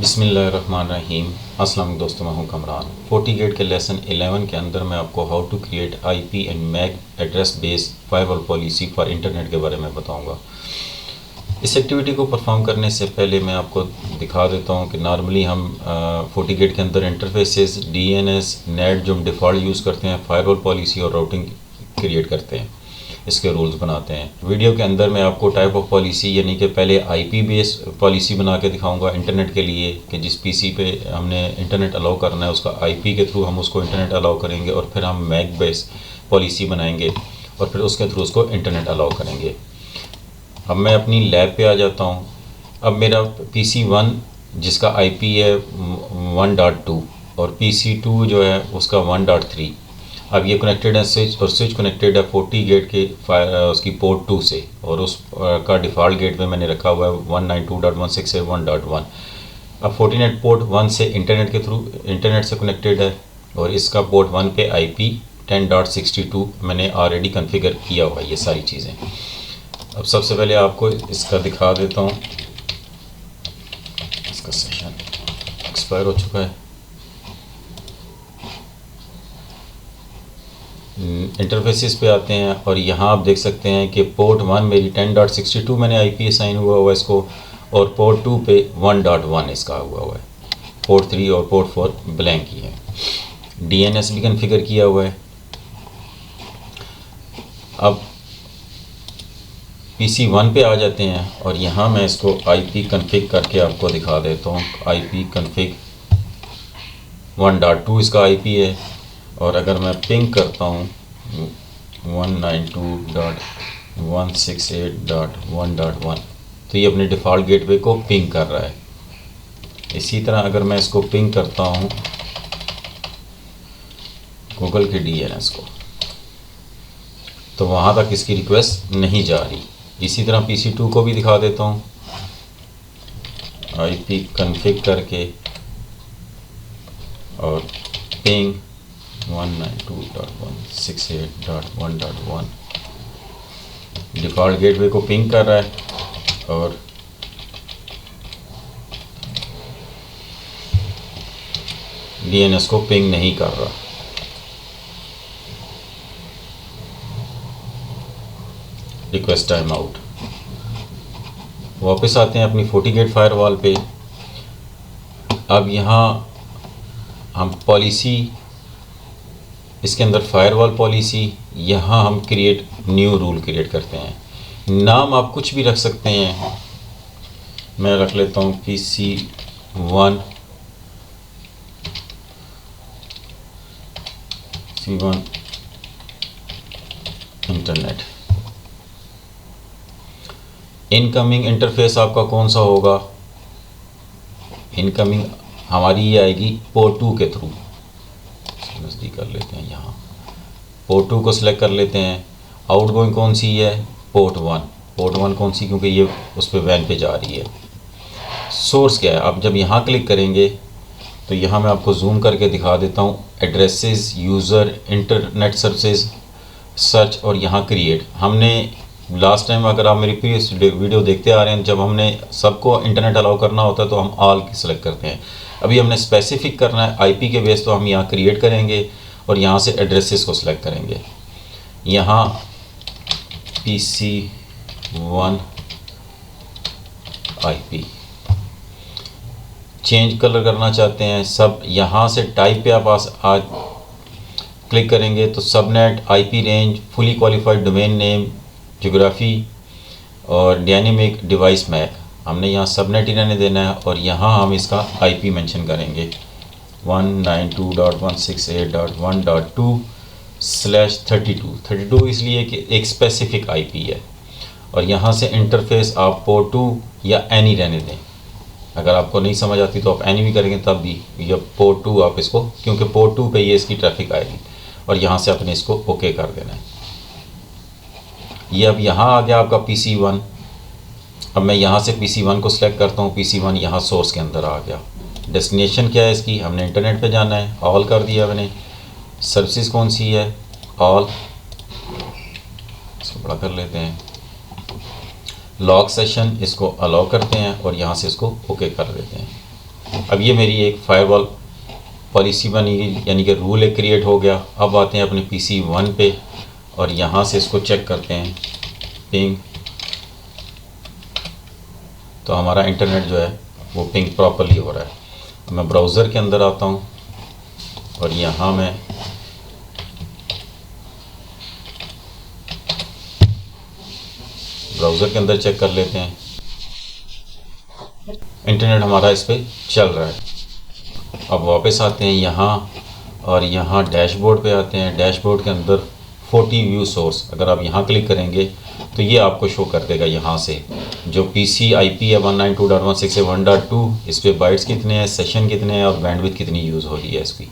बिस्मिल्लाहिर्रहमानिर्रहीम। अस्सलाम दोस्तों, मैं हूं कमरान। FortiGate के लेसन 11 के अंदर मैं आपको how to create IP and MAC address based firewall policy for internet के बारे में बताऊंगा। इस एक्टिविटी को परफॉर्म करने से पहले मैं आपको दिखा देता हूं कि नॉर्मली हम FortiGate के अंदर इंटरफेसेस DNS नेट जो हम डिफ़ॉल्ट यूज़ करते हैं, फायरवॉल पॉलिसी और राउटिंग क्रिएट करते हैं, इसके रूल्स बनाते हैं। वीडियो के अंदर मैं आपको टाइप ऑफ पॉलिसी यानी कि पहले IP बेस्ड पॉलिसी बना के दिखाऊंगा इंटरनेट के लिए कि जिस PC पे हमने इंटरनेट अलाउ करना है उसका IP के थ्रू हम उसको इंटरनेट अलाउ करेंगे, और फिर हम मैक बेस्ड पॉलिसी बनाएंगे और फिर उसके थ्रू उसको इंटरनेट अलाउ करेंगे। अब मैं अपनी लैब पे आ जाता हूँ। अब मेरा PC1 जिसका IP है 1.2 और PC2 जो है उसका 1.3। अब ये कनेक्टेड है स्विच, और स्विच कनेक्टेड है FortiGate के उसकी पोर्ट 2 से, और उस का डिफ़ॉल्ट गेट पे मैंने रखा हुआ है 192.168.1.1। अब FortiNet पोर्ट 1 से इंटरनेट के थ्रू इंटरनेट से कनेक्टेड है, और इसका पोर्ट 1 पे IP 10.62 मैंने ऑलरेडी कॉन्फ़िगर किया हुआ है ये सारी चीज़ें। अब सबसे पहले आपको इसका दिखा देता हूँ। इसका सेशन एक्सपायर हो चुका है। इंटरफेसेस पे आते हैं और यहाँ आप देख सकते हैं कि पोर्ट 1 मेरी 10.62 मैंने IP असाइन हुआ इसको, और पोर्ट 2 पे 1.1 इसका हुआ है। पोर्ट 3 और पोर्ट 4 ब्लैंक ही है। DNS भी कॉन्फ़िगर किया हुआ है। अब PC1 पे आ जाते हैं और यहाँ मैं इसको IP कॉन्फ़िग करके आपको दिखा देता हूँ। IP कॉन्फ़िग 1.2 इसका IP है, और अगर मैं पिंग करता हूँ 192.168.1.1 तो ये अपने डिफ़ॉल्ट गेटवे को पिंग कर रहा है। इसी तरह अगर मैं इसको पिंग करता हूँ गूगल के DNS को, तो वहाँ तक इसकी रिक्वेस्ट नहीं जा रही। इसी तरह PC2 को भी दिखा देता हूँ IP कॉन्फ़िग करके, और पिंग 192.168.1.1 डिफ़ॉल्ट गेटवे को पिंग कर रहा है, और DNS को पिंग नहीं कर रहा। Request time out. वापस आते हैं अपनी FortiGate फायरवॉल पे। अब यहाँ हम पॉलिसी, इसके अंदर फायरवॉल पॉलिसी, यहाँ हम क्रिएट न्यू रूल क्रिएट करते हैं। नाम आप कुछ भी रख सकते हैं। मैं रख लेता हूँ PC1 इंटरनेट। इनकमिंग इंटरफेस आपका कौन सा होगा? इनकमिंग हमारी ये आएगी पोर्ट 2 के थ्रू। नज़दीक कर लेते हैं, यहाँ पोर्ट 2 को सिलेक्ट कर लेते हैं। आउटगोइंग कौन सी है? पोर्ट 1। पोर्ट 1 कौन सी? क्योंकि ये उस पर वैन पे जा रही है। सोर्स क्या है? आप जब यहाँ क्लिक करेंगे तो यहाँ मैं आपको जूम करके दिखा देता हूँ। Addresses, user, internet services, search, और यहाँ क्रिएट। हमने लास्ट टाइम, अगर आप मेरी प्रीवियस वीडियो देखते आ रहे हैं, जब हमने सबको इंटरनेट अलाउ करना होता है तो हम ऑल की सिलेक्ट करते हैं। अभी हमने स्पेसिफिक करना है IP के बेस, तो हम यहाँ क्रिएट करेंगे और यहाँ से एड्रेसेस को सिलेक्ट करेंगे। यहाँ PC1 IP चेंज कलर करना चाहते हैं सब। यहाँ से टाइप पे आप आज क्लिक करेंगे तो subnet, IP range, fully qualified domain name, geography और डायनेमिक डिवाइस मैक। हमने यहाँ सबनेट ही रहने देना है, और यहाँ हम इसका IP मेंशन करेंगे 192.168.1.2/32। 32 इसलिए कि एक स्पेसिफिक IP है। और यहाँ से इंटरफेस आप पोर्ट 2 या एनी रहने दें। अगर आपको नहीं समझ आती तो आप एनी भी करेंगे तब भी, या पोर्ट 2 आप इसको, क्योंकि पोर्ट 2 पे ये इसकी ट्रैफिक आएगी, और यहाँ से आपने इसको ओके कर देना है। ये अब यहाँ आ गया आपका PC1। अब मैं यहाँ से PC1 को सिलेक्ट करता हूँ। PC1 यहाँ सोर्स के अंदर आ गया। डेस्टिनेशन क्या है इसकी? हमने इंटरनेट पे जाना है, ऑल कर दिया मैंने। सर्विसेज कौन सी है? ऑल। इसको बड़ा कर लेते हैं। लॉग सेशन इसको अलाउ करते हैं और यहाँ से इसको ओके कर देते हैं। अब ये मेरी एक फायरवॉल पॉलिसी बनी गई, यानी कि रूल एक क्रिएट हो गया। अब आते हैं अपने PC 1 पे और यहाँ से इसको चेक करते हैं पिंग, तो हमारा इंटरनेट जो है वो पिंग प्रॉपरली हो रहा है। मैं ब्राउज़र के अंदर आता हूँ और यहाँ मैं ब्राउज़र के अंदर चेक कर लेते हैं, इंटरनेट हमारा इस पर चल रहा है। अब वापस आते हैं यहाँ और यहाँ डैशबोर्ड पे आते हैं। डैशबोर्ड के अंदर 40 व्यू सोर्स, अगर आप यहाँ क्लिक करेंगे तो ये आपको शो कर देगा यहाँ से जो PC IP है 192.168.1.2, इस पे बाइट्स कितने हैं, सेशन कितने हैं और बैंडविड्थ कितनी यूज़ हो रही है इसकी।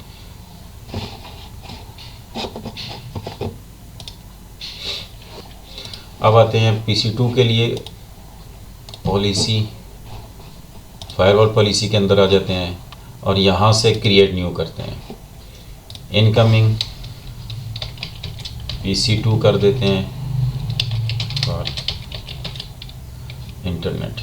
अब आते हैं PC 2 के लिए पॉलिसी, फायरवॉल पॉलिसी के अंदर आ जाते हैं और यहाँ से क्रिएट न्यू करते हैं। इनकमिंग PC 2 कर देते हैं और इंटरनेट।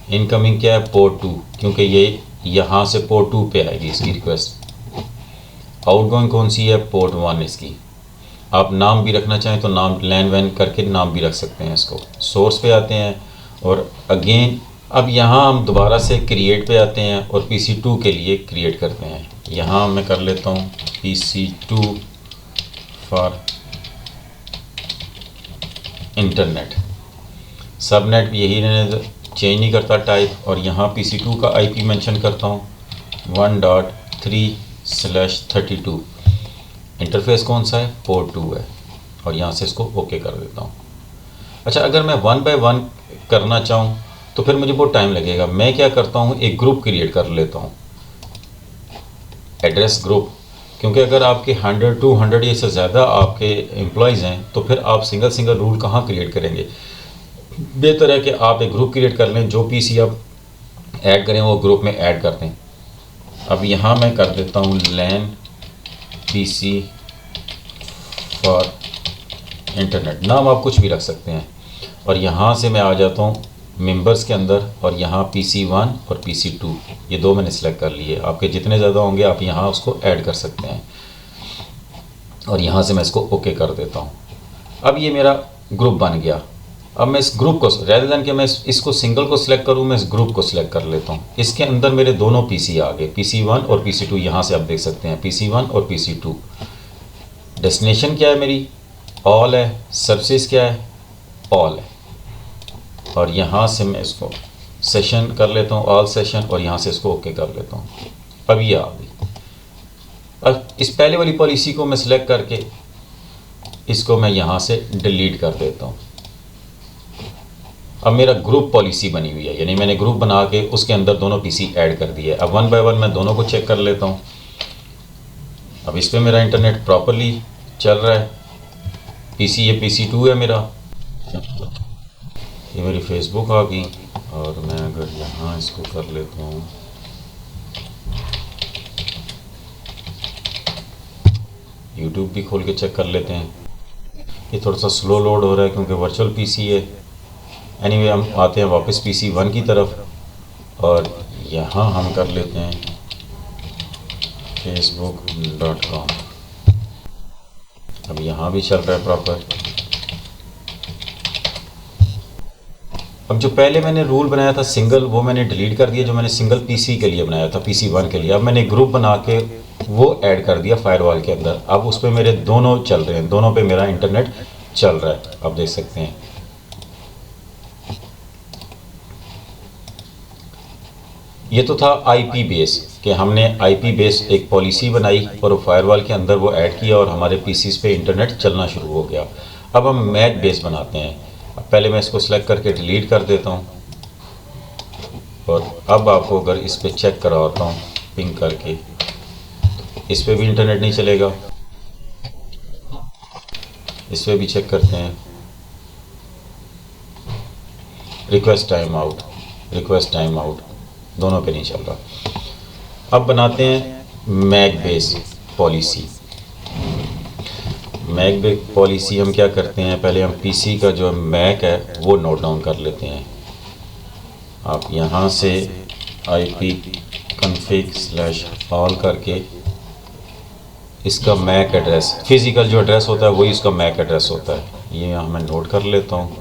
इनकमिंग क्या है, पोर्ट 2, क्योंकि ये यहाँ से पोर्ट 2 पे आएगी इसकी रिक्वेस्ट। आउटगोइंग कौन सी है, पोर्ट 1 इसकी। आप नाम भी रखना चाहें तो नाम लैन वैन करके नाम भी रख सकते हैं इसको। सोर्स पे आते हैं और अगेन अब यहाँ हम दोबारा से क्रिएट पे आते हैं और PC 2 के लिए क्रिएट करते हैं। यहाँ मैं कर लेता हूँ PC 2 फॉर इंटरनेट। सबनेट यही चेंज नहीं करता टाइप, और यहाँ PC 2 का IP मेंशन करता हूँ 1.3/32। इंटरफेस कौन सा है, पोर्ट 2 है, और यहाँ से इसको ओके कर देता हूँ। अच्छा, अगर मैं 1 बाय 1 करना चाहूँ तो फिर मुझे बहुत टाइम लगेगा। मैं क्या करता हूँ, एक ग्रुप क्रिएट कर लेता हूँ, एड्रेस ग्रुप, क्योंकि अगर आपके 100-200 या से ज़्यादा आपके एम्प्लॉयज़ हैं तो फिर आप सिंगल सिंगल रूल कहाँ क्रिएट करेंगे। बेहतर है कि आप एक ग्रुप क्रिएट कर लें, जो PC आप ऐड करें वो ग्रुप में ऐड कर दें। अब यहाँ मैं कर देता हूँ लैन PC फॉर इंटरनेट, नाम आप कुछ भी रख सकते हैं। और यहाँ से मैं आ जाता हूँ मेंबर्स के अंदर और यहाँ PC 1 और PC 2 ये दो मैंने सेलेक्ट कर लिए। आपके जितने ज़्यादा होंगे आप यहाँ उसको ऐड कर सकते हैं, और यहाँ से मैं इसको ओके कर देता हूँ। अब ये मेरा ग्रुप बन गया। अब मैं इस ग्रुप को, रेदर देन कि मैं इसको सिंगल को सिलेक्ट करूँ, मैं इस ग्रुप को सिलेक्ट कर लेता हूँ। इसके अंदर मेरे दोनों PC आ गए, PC 1 और PC 2। यहाँ से आप देख सकते हैं PC 1 और PC 2। डेस्टिनेशन क्या है मेरी, ऑल है। सर्विसेज क्या है, ऑल है। और यहाँ से मैं इसको सेशन कर लेता हूँ, ऑल सेशन, और यहाँ से इसको ओके कर लेता हूँ। अब ये आ गई। अब इस पहले वाली पॉलिसी को मैं सिलेक्ट करके इसको मैं यहाँ से डिलीट कर देता हूँ। अब मेरा ग्रुप पॉलिसी बनी हुई है, यानी मैंने ग्रुप बना के उसके अंदर दोनों PC ऐड कर दिए। अब 1 बाय 1 मैं दोनों को चेक कर लेता हूँ। अब इस पर मेरा इंटरनेट प्रॉपरली चल रहा है। PC ये PC 2 है मेरा। ये मेरी फेसबुक आ गई, और मैं अगर यहाँ इसको कर लेता हूँ, यूट्यूब भी खोल के चेक कर लेते हैं। ये थोड़ा सा स्लो लोड हो रहा है क्योंकि वर्चुअल PC है। एनीवे हम आते हैं वापस PC 1 की तरफ, और यहाँ हम कर लेते हैं facebook.com। अब यहाँ भी चल रहा है प्रॉपर। अब जो पहले मैंने रूल बनाया था सिंगल, वो मैंने डिलीट कर दिया, जो मैंने सिंगल PC के लिए बनाया था, PC 1 के लिए। अब मैंने ग्रुप बना के वो ऐड कर दिया फायरवॉल के अंदर। अब उस पर मेरे दोनों चल रहे हैं, दोनों पे मेरा इंटरनेट चल रहा है, आप देख सकते हैं। ये तो था IP बेस, कि हमने IP बेस एक पॉलिसी बनाई और फायरवॉल के अंदर वो ऐड किया और हमारे PCs पे इंटरनेट चलना शुरू हो गया। अब हम मैक बेस बनाते हैं। पहले मैं इसको सिलेक्ट करके डिलीट कर देता हूँ, और अब आपको अगर इस पर चेक करवाता हूँ पिंग करके, तो इस पर भी इंटरनेट नहीं चलेगा। इस पर भी चेक करते हैं, रिक्वेस्ट टाइम आउट, दोनों पे नहीं चल रहा। अब बनाते हैं MAC base policy. MAC base policy हम क्या करते हैं, पहले हम PC का जो मैक है वो नोट डाउन कर लेते हैं। आप यहाँ से IP config/all करके इसका मैक एड्रेस, फिज़िकल जो एड्रेस होता है वही इसका मैक एड्रेस होता है। ये यहाँ मैं नोट कर लेता हूँ।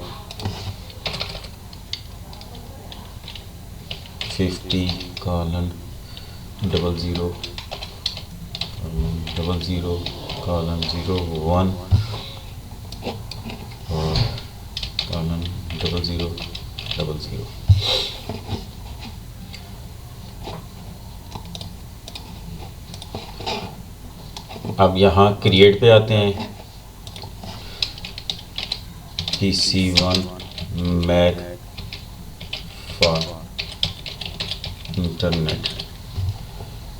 50:00:0:1 और :00:00। अब यहाँ क्रिएट पे आते हैं। PC1 Mac for internet.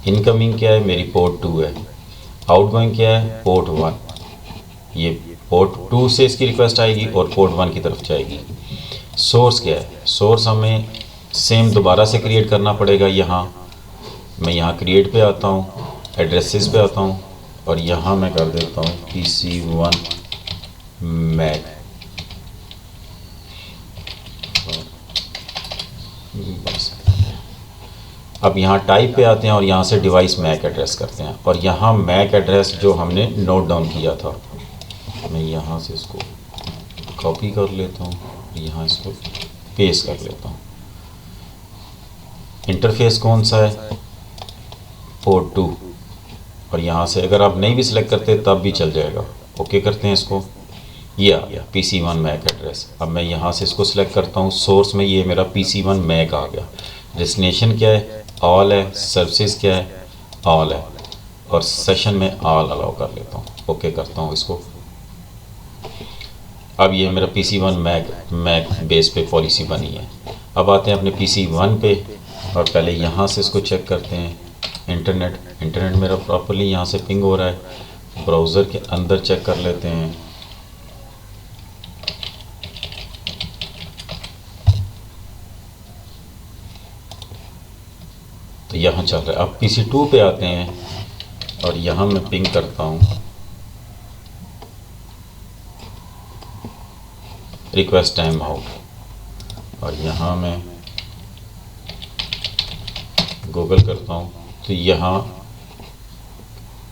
Incoming क्या है, मेरी पोर्ट 2 है। आउटगोइंग क्या है, पोर्ट 1। ये पोर्ट 2 से इसकी रिक्वेस्ट आएगी और पोर्ट 1 की तरफ जाएगी। सोर्स क्या है, सोर्स हमें सेम दोबारा से क्रिएट करना पड़ेगा। मैं यहाँ क्रिएट पे आता हूँ, एड्रेसेस पे आता हूँ और यहाँ मैं कर देता हूँ PC1 मैक। बस अब यहाँ टाइप पे आते हैं और यहाँ से डिवाइस मैक एड्रेस करते हैं और यहाँ मैक एड्रेस जो हमने नोट डाउन किया था, मैं यहाँ से इसको कॉपी कर लेता हूँ, यहाँ इसको पेस्ट कर लेता हूँ। इंटरफेस कौन सा है, पोर्ट 2। और यहाँ से अगर आप नहीं भी सिलेक्ट करते तब भी चल जाएगा। ओके करते हैं इसको, ये आ गया PC1 मैक एड्रेस। अब मैं यहाँ से इसको सिलेक्ट करता हूँ। सोर्स में ये मेरा PC1 मैक आ गया। डेस्टिनेशन क्या है, ऑल है। सर्विसेज क्या है, ऑल है। और सेशन में ऑल अलाउ कर लेता हूँ। ओके करता हूँ इसको। अब ये मेरा PC1 मैक बेस पे पॉलिसी बनी है। अब आते हैं अपने PC1 पे और पहले यहाँ से इसको चेक करते हैं। इंटरनेट मेरा प्रॉपर्ली यहाँ से पिंग हो रहा है। ब्राउज़र के अंदर चेक कर लेते हैं। तो यहाँ चल रहा है। अब PC2 पे आते हैं और यहाँ मैं पिंग करता हूँ रिक्वेस्ट टाइम आउट और यहाँ मैं गूगल करता हूँ तो यहाँ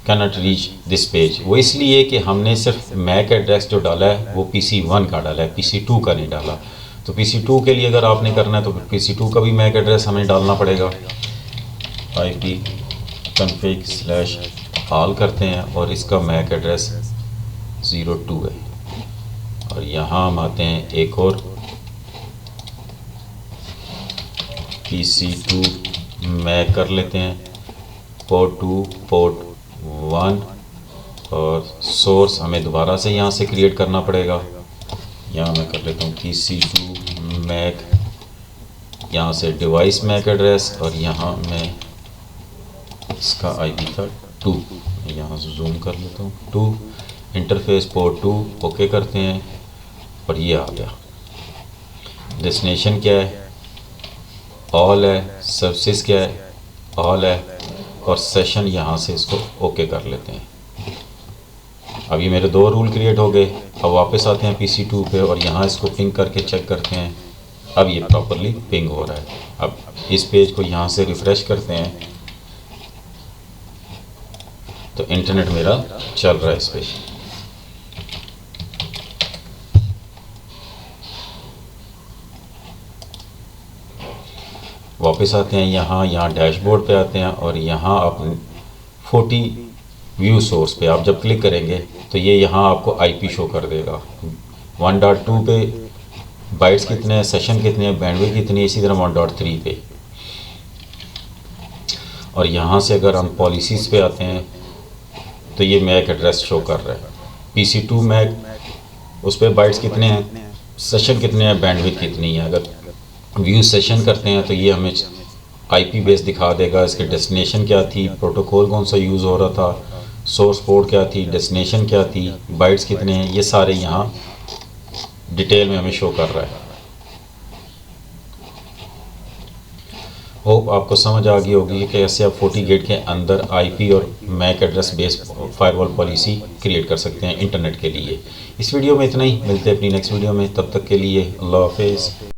can not reach this page. वो इसलिए कि हमने सिर्फ मैक एड्रेस जो डाला है वो PC1 का डाला है, PC2 का नहीं डाला। तो PC2 के लिए अगर आपने करना है तो PC2 का भी मैक एड्रेस हमें डालना पड़ेगा। IP config/all करते हैं और इसका मैक एड्रेस 02 है। और यहाँ हम आते हैं एक और PC2 मैक कर लेते हैं, पोर्ट 2 पोर्ट 1 और सोर्स हमें दोबारा से यहाँ से क्रिएट करना पड़ेगा। यहाँ मैं कर लेता हूँ PC2 मैक, यहाँ से डिवाइस मैक एड्रेस और यहाँ मैं इसका IP था 2। यहाँ से जूम कर लेता हूँ 2। Interface port 2। ओके करते हैं और ये आ गया। डेस्टिनेशन क्या है, ऑल है। सर्विसेज क्या है, ऑल है। और सेशन यहाँ से इसको ओके कर लेते हैं। अब ये मेरे 2 रूल क्रिएट हो गए। अब वापस आते हैं PC2 पे और यहाँ इसको पिंग करके चेक करते हैं। अब ये प्रॉपरली पिंग हो रहा है। अब इस पेज को यहाँ से रिफ़्रेश करते हैं तो इंटरनेट मेरा चल रहा है इस पे। वापस आते हैं यहाँ डैशबोर्ड पे आते हैं और यहाँ आप 40 व्यू सोर्स पे आप जब क्लिक करेंगे तो ये यहाँ आपको IP शो कर देगा। 1.2 पे बाइट्स कितने हैं, सेशन कितने हैं, बैंडविड्थ कितनी है, इसी तरह 1.3 पे। और यहाँ से अगर हम पॉलिसीज़ पे आते हैं तो ये मैक एड्रेस शो कर रहा है। PC2 मैक, उस पर बाइट्स कितने हैं, सेशन कितने हैं, बैंडविड्थ कितनी है। अगर व्यू सेशन करते हैं तो ये हमें IP बेस दिखा देगा। इसके डेस्टिनेशन क्या थी, प्रोटोकॉल कौन सा यूज़ हो रहा था, सोर्स पोर्ट क्या थी, डेस्टिनेशन क्या थी, बाइट्स कितने हैं, ये सारे यहाँ डिटेल में हमें शो कर रहा है। होप आपको समझ आ गई होगी कि कैसे आप FortiGate के अंदर IP और MAC address based firewall policy create कर सकते हैं इंटरनेट के लिए। इस वीडियो में इतना ही, मिलते हैं अपनी नेक्स्ट वीडियो में। तब तक के लिए अल्लाह हाफिज़।